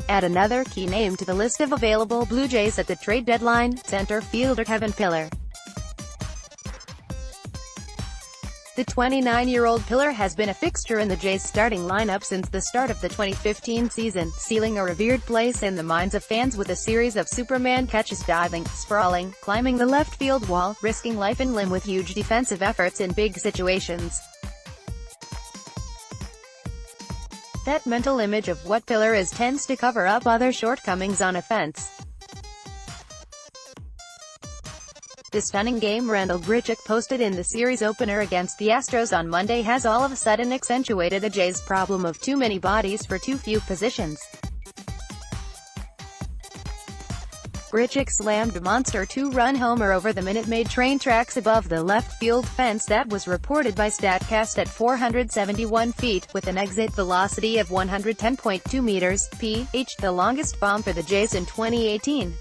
Add another key name to the list of available Blue Jays at the trade deadline, center fielder Kevin Pillar. The 29-year-old Pillar has been a fixture in the Jays' starting lineup since the start of the 2015 season, sealing a revered place in the minds of fans with a series of Superman catches, diving, sprawling, climbing the left field wall, risking life and limb with huge defensive efforts in big situations. That mental image of what Pillar is tends to cover up other shortcomings on offense. The stunning game Randal Grichuk posted in the series opener against the Astros on Monday has all of a sudden accentuated the Jays' problem of too many bodies for too few positions. Grichuk slammed a monster two-run homer over the Minute Maid train tracks above the left field fence that was reported by StatCast at 471 feet, with an exit velocity of 110.2 meters /h, the longest bomb for the Jays in 2018.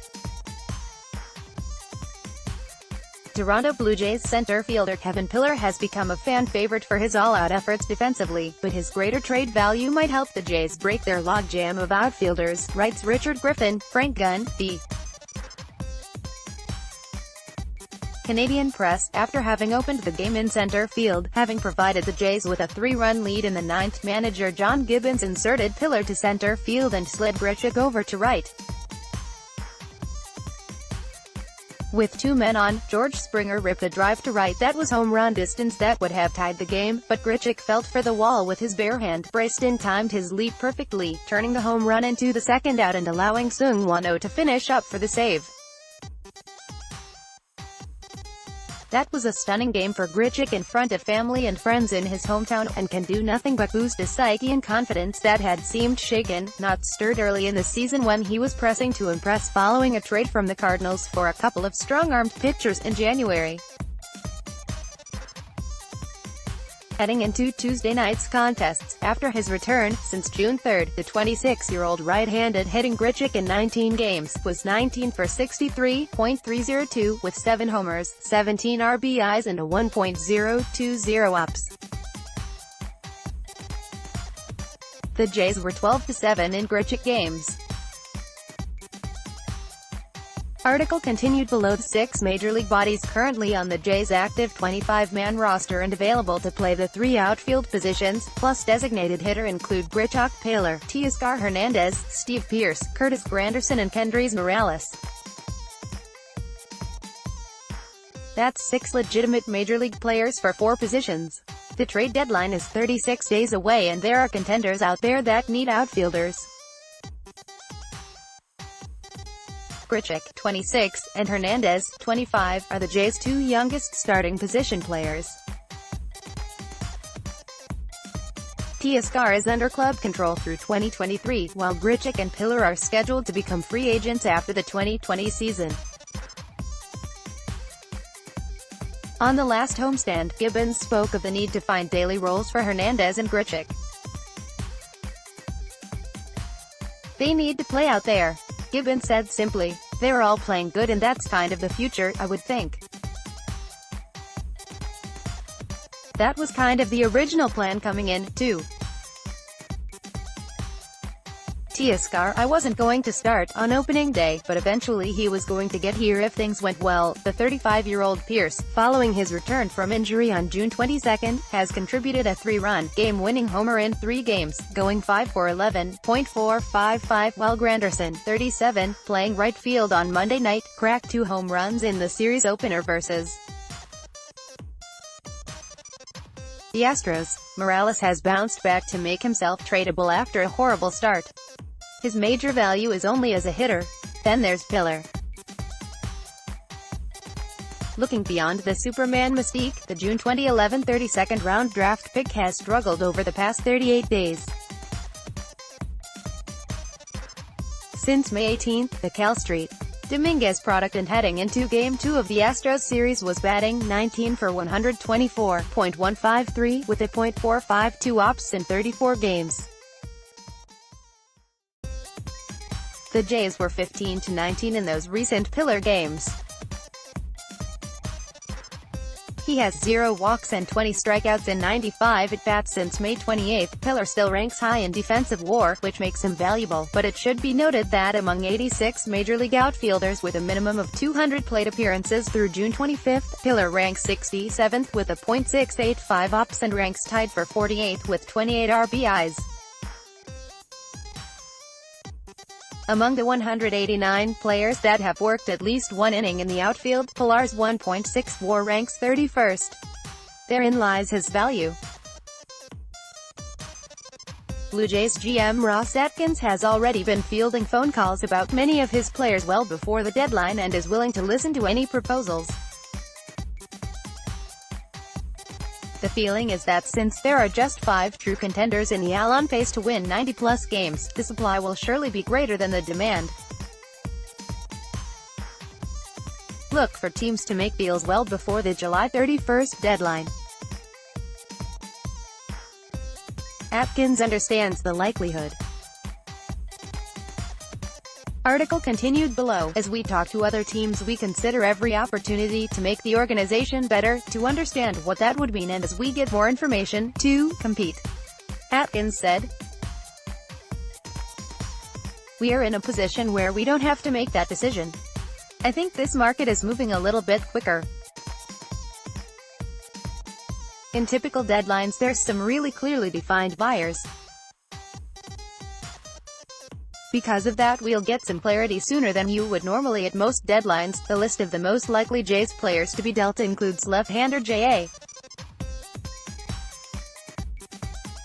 Toronto Blue Jays center fielder Kevin Pillar has become a fan favorite for his all-out efforts defensively, but his greater trade value might help the Jays break their logjam of outfielders, writes Richard Griffin. Frank Gunn, the Canadian Press, after having opened the game in center field, having provided the Jays with a 3-run lead in the ninth, manager John Gibbons inserted Pillar to center field and slid Grichuk over to right. With 2 men on, George Springer ripped a drive to right that was home run distance that would have tied the game, but Grichuk felt for the wall with his bare hand. Braced timed his leap perfectly, turning the home run into the second out and allowing Sung Won-oh to finish up for the save. That was a stunning game for Grichuk in front of family and friends in his hometown, and can do nothing but boost his psyche and confidence that had seemed shaken, not stirred early in the season when he was pressing to impress following a trade from the Cardinals for a couple of strong-armed pitchers in January. Heading into Tuesday night's contests, after his return, since June 3, the 26-year-old right-handed hitting Grichuk in 19 games, was 19 for 63.302, with 7 homers, 17 RBIs and a 1.020 OPS. The Jays were 12-7 in Grichuk games. Article continued. Below the 6 Major League bodies currently on the Jays' active 25-man roster and available to play the 3 outfield positions, plus designated hitter, include Grichuk, Pillar, Teoscar Hernandez, Steve Pearce, Curtis Granderson and Kendrys Morales. That's 6 legitimate Major League players for 4 positions. The trade deadline is 36 days away and there are contenders out there that need outfielders. Grichuk, 26, and Hernandez, 25, are the Jays' 2 youngest starting position players. Teoscar is under club control through 2023, while Grichuk and Pillar are scheduled to become free agents after the 2020 season. On the last homestand, Gibbons spoke of the need to find daily roles for Hernandez and Grichuk. They need to play out there. Gibbons said simply, "They're all playing good and that's kind of the future, I would think." That was kind of the original plan coming in, too. Teoscar, I wasn't going to start on opening day, but eventually he was going to get here if things went well. The 35-year-old Pearce, following his return from injury on June 22, has contributed a 3-run, game-winning homer in 3 games, going 5 for 11.455, while Granderson, 37, playing right field on Monday night, cracked 2 home runs in the series opener versus the Astros. Morales has bounced back to make himself tradable after a horrible start. His major value is only as a hitter. Then there's Pillar. Looking beyond the Superman mystique, the June 2011 32nd-round draft pick has struggled over the past 38 days. Since May 18, the Cal Street Dominguez product, and heading into Game 2 of the Astros series was batting 19 for 124.153, with a .452 OPS in 34 games. The Jays were 15-19 in those recent Pillar games. He He has 0 walks and 20 strikeouts in 95 at-bats since May 28. Pillar still ranks high in defensive WAR, which makes him valuable, but it should be noted that among 86 Major League outfielders with a minimum of 200 plate appearances through June 25, Pillar ranks 67th with a .685 OPS and ranks tied for 48th with 28 RBIs. Among the 189 players that have worked at least one inning in the outfield, Pillar's 1.6 WAR ranks 31st. Therein lies his value. Blue Jays GM Ross Atkins has already been fielding phone calls about many of his players well before the deadline and is willing to listen to any proposals. The feeling is that since there are just 5 true contenders in the AL on pace to win 90-plus games, the supply will surely be greater than the demand. Look for teams to make deals well before the July 31st deadline. Atkins understands the likelihood. Article continued below. As we talk to other teams, we consider every opportunity to make the organization better, to understand what that would mean, and as we get more information, to compete. Atkins said. We are in a position where we don't have to make that decision. I think this market is moving a little bit quicker. In typical deadlines, there's some really clearly defined buyers. Because of that, we'll get some clarity sooner than you would normally at most deadlines. The list of the most likely Jays players to be dealt includes left-hander J.A.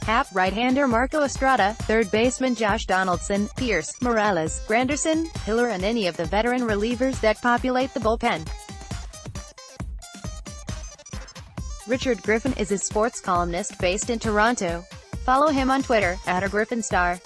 Happ, right-hander Marco Estrada, third baseman Josh Donaldson, Pierce, Morales, Granderson, Pillar, and any of the veteran relievers that populate the bullpen. Richard Griffin is a sports columnist based in Toronto. Follow him on Twitter, @GriffinStar.